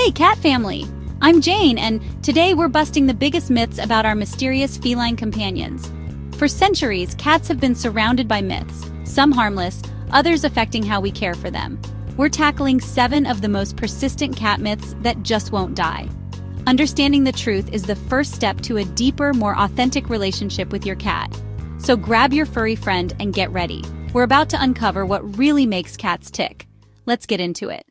Hey, cat family! I'm Jane, and today we're busting the biggest myths about our mysterious feline companions. For centuries, cats have been surrounded by myths, some harmless, others affecting how we care for them. We're tackling 7 of the most persistent cat myths that just won't die. Understanding the truth is the first step to a deeper, more authentic relationship with your cat. So grab your furry friend and get ready. We're about to uncover what really makes cats tick. Let's get into it.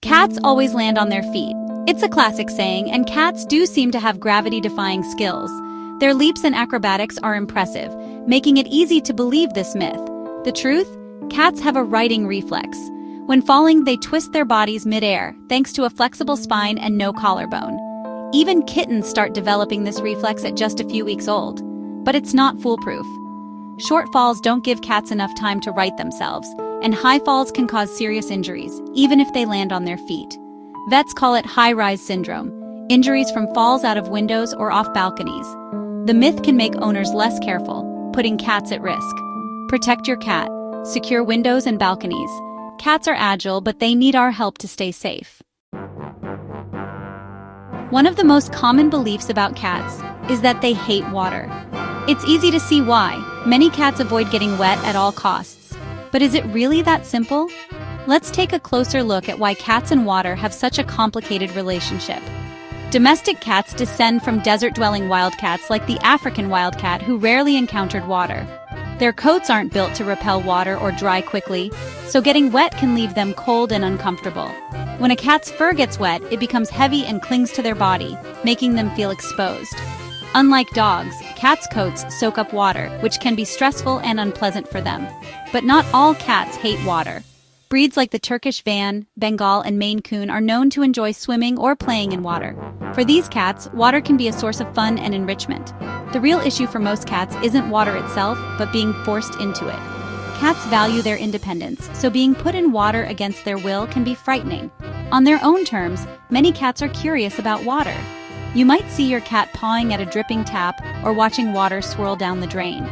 Cats always land on their feet. It's a classic saying, and cats do seem to have gravity-defying skills. Their leaps and acrobatics are impressive, making it easy to believe this myth. The truth? Cats have a righting reflex. When falling, they twist their bodies mid-air, thanks to a flexible spine and no collarbone. Even kittens start developing this reflex at just a few weeks old. But it's not foolproof. Short falls don't give cats enough time to right themselves, and high falls can cause serious injuries, even if they land on their feet. Vets call it high-rise syndrome, injuries from falls out of windows or off balconies. The myth can make owners less careful, putting cats at risk. Protect your cat. Secure windows and balconies. Cats are agile, but they need our help to stay safe. One of the most common beliefs about cats is that they hate water. It's easy to see why. Many cats avoid getting wet at all costs. But is it really that simple? Let's take a closer look at why cats and water have such a complicated relationship. Domestic cats descend from desert-dwelling wildcats like the African wildcat who rarely encountered water. Their coats aren't built to repel water or dry quickly, so getting wet can leave them cold and uncomfortable. When a cat's fur gets wet, it becomes heavy and clings to their body, making them feel exposed. Unlike dogs, cats' coats soak up water, which can be stressful and unpleasant for them. But not all cats hate water. Breeds like the Turkish Van, Bengal, and Maine Coon are known to enjoy swimming or playing in water. For these cats, water can be a source of fun and enrichment. The real issue for most cats isn't water itself, but being forced into it. Cats value their independence, so being put in water against their will can be frightening. On their own terms, many cats are curious about water. You might see your cat pawing at a dripping tap or watching water swirl down the drain.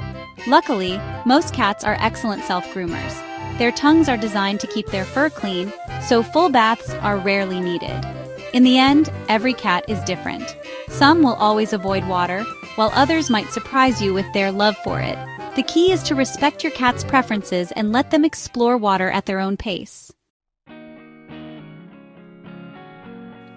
Luckily, most cats are excellent self-groomers. Their tongues are designed to keep their fur clean, so full baths are rarely needed. In the end, every cat is different. Some will always avoid water, while others might surprise you with their love for it. The key is to respect your cat's preferences and let them explore water at their own pace.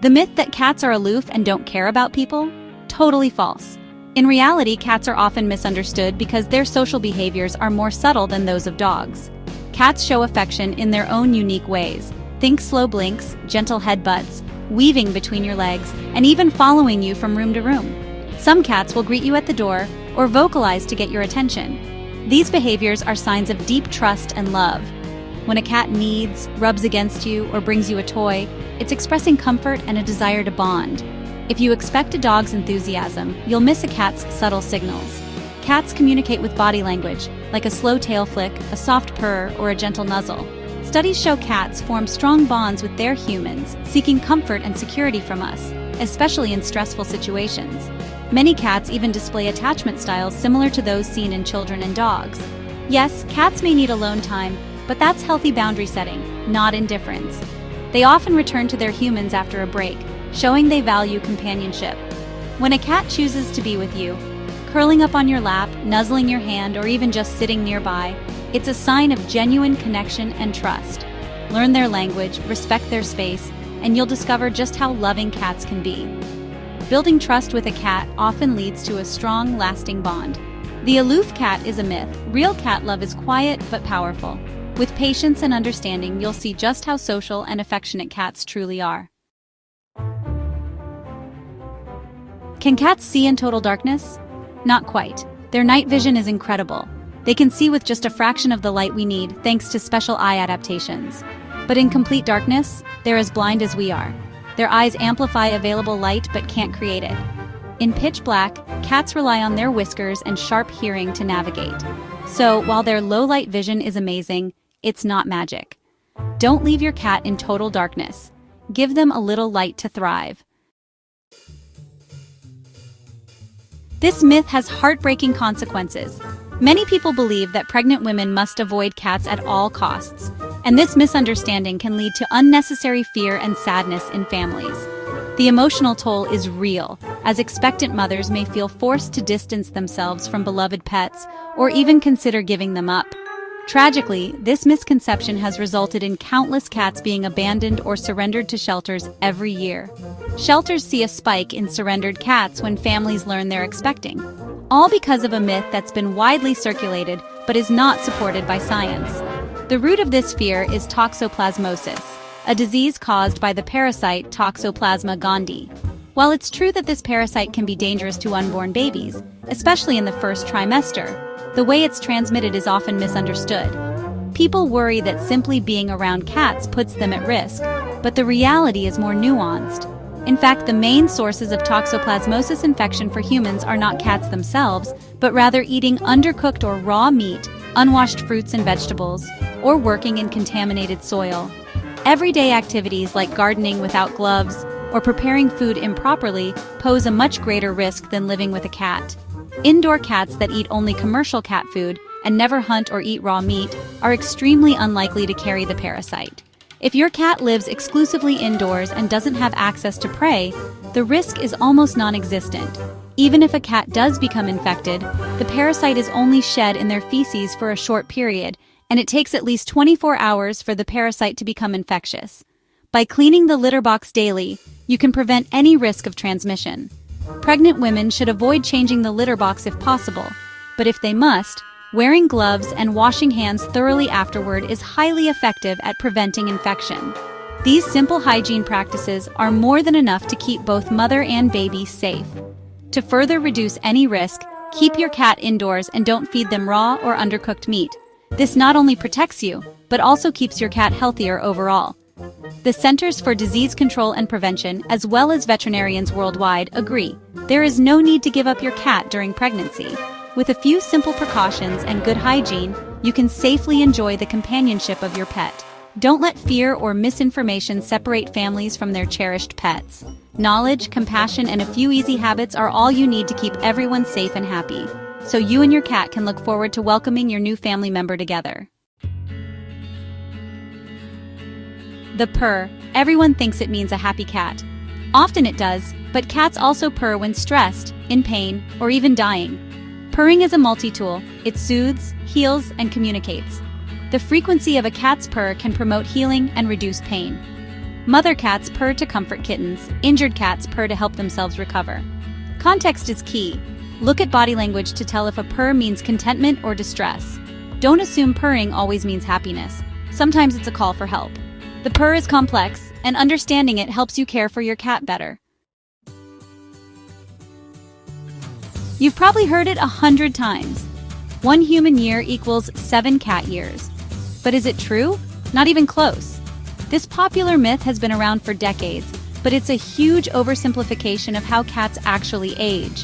The myth that cats are aloof and don't care about people? Totally false. In reality, cats are often misunderstood because their social behaviors are more subtle than those of dogs. Cats show affection in their own unique ways. Think slow blinks, gentle headbutts, weaving between your legs, and even following you from room to room. Some cats will greet you at the door or vocalize to get your attention. These behaviors are signs of deep trust and love. When a cat needs, rubs against you, or brings you a toy, it's expressing comfort and a desire to bond. If you expect a dog's enthusiasm, you'll miss a cat's subtle signals. Cats communicate with body language, like a slow tail flick, a soft purr, or a gentle nuzzle. Studies show cats form strong bonds with their humans, seeking comfort and security from us, especially in stressful situations. Many cats even display attachment styles similar to those seen in children and dogs. Yes, cats may need alone time, but that's healthy boundary setting, not indifference. They often return to their humans after a break, showing they value companionship. When a cat chooses to be with you, curling up on your lap, nuzzling your hand, or even just sitting nearby, it's a sign of genuine connection and trust. Learn their language, respect their space, and you'll discover just how loving cats can be. Building trust with a cat often leads to a strong, lasting bond. The aloof cat is a myth. Real cat love is quiet but powerful. With patience and understanding, you'll see just how social and affectionate cats truly are. Can cats see in total darkness? Not quite. Their night vision is incredible. They can see with just a fraction of the light we need thanks to special eye adaptations. But in complete darkness, they're as blind as we are. Their eyes amplify available light but can't create it. In pitch black, cats rely on their whiskers and sharp hearing to navigate. So, while their low-light vision is amazing, it's not magic. Don't leave your cat in total darkness. Give them a little light to thrive. This myth has heartbreaking consequences. Many people believe that pregnant women must avoid cats at all costs. And this misunderstanding can lead to unnecessary fear and sadness in families. The emotional toll is real, as expectant mothers may feel forced to distance themselves from beloved pets or even consider giving them up. Tragically, this misconception has resulted in countless cats being abandoned or surrendered to shelters every year. Shelters see a spike in surrendered cats when families learn they're expecting, all because of a myth that's been widely circulated but is not supported by science. The root of this fear is toxoplasmosis, a disease caused by the parasite Toxoplasma gondii. While it's true that this parasite can be dangerous to unborn babies, especially in the first trimester, the way it's transmitted is often misunderstood. People worry that simply being around cats puts them at risk, but the reality is more nuanced. In fact, the main sources of toxoplasmosis infection for humans are not cats themselves, but rather eating undercooked or raw meat, unwashed fruits and vegetables, or working in contaminated soil. Everyday activities like gardening without gloves or preparing food improperly pose a much greater risk than living with a cat. Indoor cats that eat only commercial cat food and never hunt or eat raw meat are extremely unlikely to carry the parasite. If your cat lives exclusively indoors and doesn't have access to prey, the risk is almost non-existent. Even if a cat does become infected, the parasite is only shed in their feces for a short period, and it takes at least 24 hours for the parasite to become infectious. By cleaning the litter box daily, you can prevent any risk of transmission. Pregnant women should avoid changing the litter box if possible, but if they must, wearing gloves and washing hands thoroughly afterward is highly effective at preventing infection. These simple hygiene practices are more than enough to keep both mother and baby safe. To further reduce any risk, keep your cat indoors and don't feed them raw or undercooked meat. This not only protects you, but also keeps your cat healthier overall. The Centers for Disease Control and Prevention, as well as veterinarians worldwide, agree there is no need to give up your cat during pregnancy. With a few simple precautions and good hygiene, you can safely enjoy the companionship of your pet. Don't let fear or misinformation separate families from their cherished pets. Knowledge, compassion, and a few easy habits are all you need to keep everyone safe and happy, so you and your cat can look forward to welcoming your new family member together. The purr. Everyone thinks it means a happy cat. Often it does, but cats also purr when stressed, in pain, or even dying. Purring is a multi-tool. It soothes, heals, and communicates. The frequency of a cat's purr can promote healing and reduce pain. Mother cats purr to comfort kittens. Injured cats purr to help themselves recover. Context is key. Look at body language to tell if a purr means contentment or distress. Don't assume purring always means happiness. Sometimes it's a call for help. The purr is complex, and understanding it helps you care for your cat better. You've probably heard it 100 times. 1 human year equals 7 cat years. But is it true? Not even close. This popular myth has been around for decades, but it's a huge oversimplification of how cats actually age.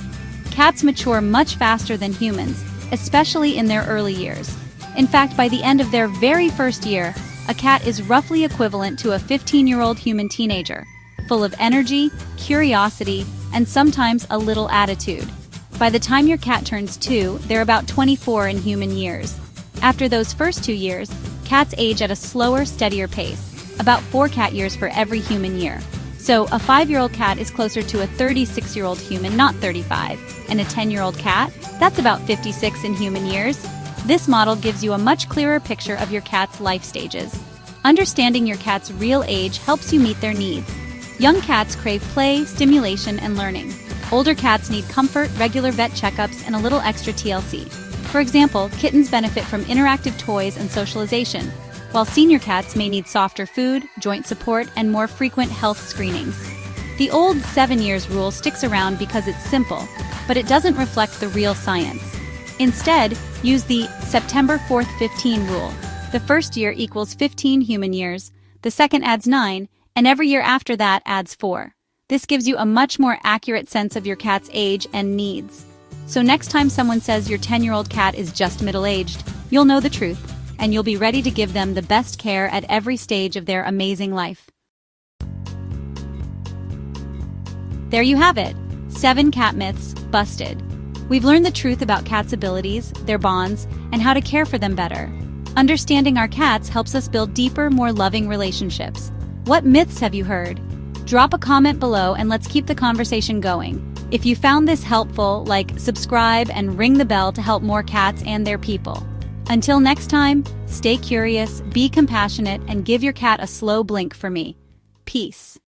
Cats mature much faster than humans, especially in their early years. In fact, by the end of their very first year, a cat is roughly equivalent to a 15-year-old human teenager, full of energy, curiosity, and sometimes a little attitude. By the time your cat turns 2, they're about 24 in human years. After those first 2 years, cats age at a slower, steadier pace, about 4 cat years for every human year. So a 5-year-old cat is closer to a 36-year-old human, not 35, and a 10-year-old cat, that's about 56 in human years. This model gives you a much clearer picture of your cat's life stages. Understanding your cat's real age helps you meet their needs. Young cats crave play, stimulation, and learning. Older cats need comfort, regular vet checkups, and a little extra TLC. For example, kittens benefit from interactive toys and socialization, while senior cats may need softer food, joint support, and more frequent health screenings. The old 7 years rule sticks around because it's simple, but it doesn't reflect the real science. Instead, use the September 4th 15 rule. The first year equals 15 human years, the second adds 9, and every year after that adds 4. This gives you a much more accurate sense of your cat's age and needs. So next time someone says your 10-year-old cat is just middle-aged, you'll know the truth, and you'll be ready to give them the best care at every stage of their amazing life. There you have it. 7 cat myths busted. We've learned the truth about cats' abilities, their bonds, and how to care for them better. Understanding our cats helps us build deeper, more loving relationships. What myths have you heard? Drop a comment below and let's keep the conversation going. If you found this helpful, subscribe and ring the bell to help more cats and their people. Until next time, stay curious, be compassionate, and give your cat a slow blink for me. Peace.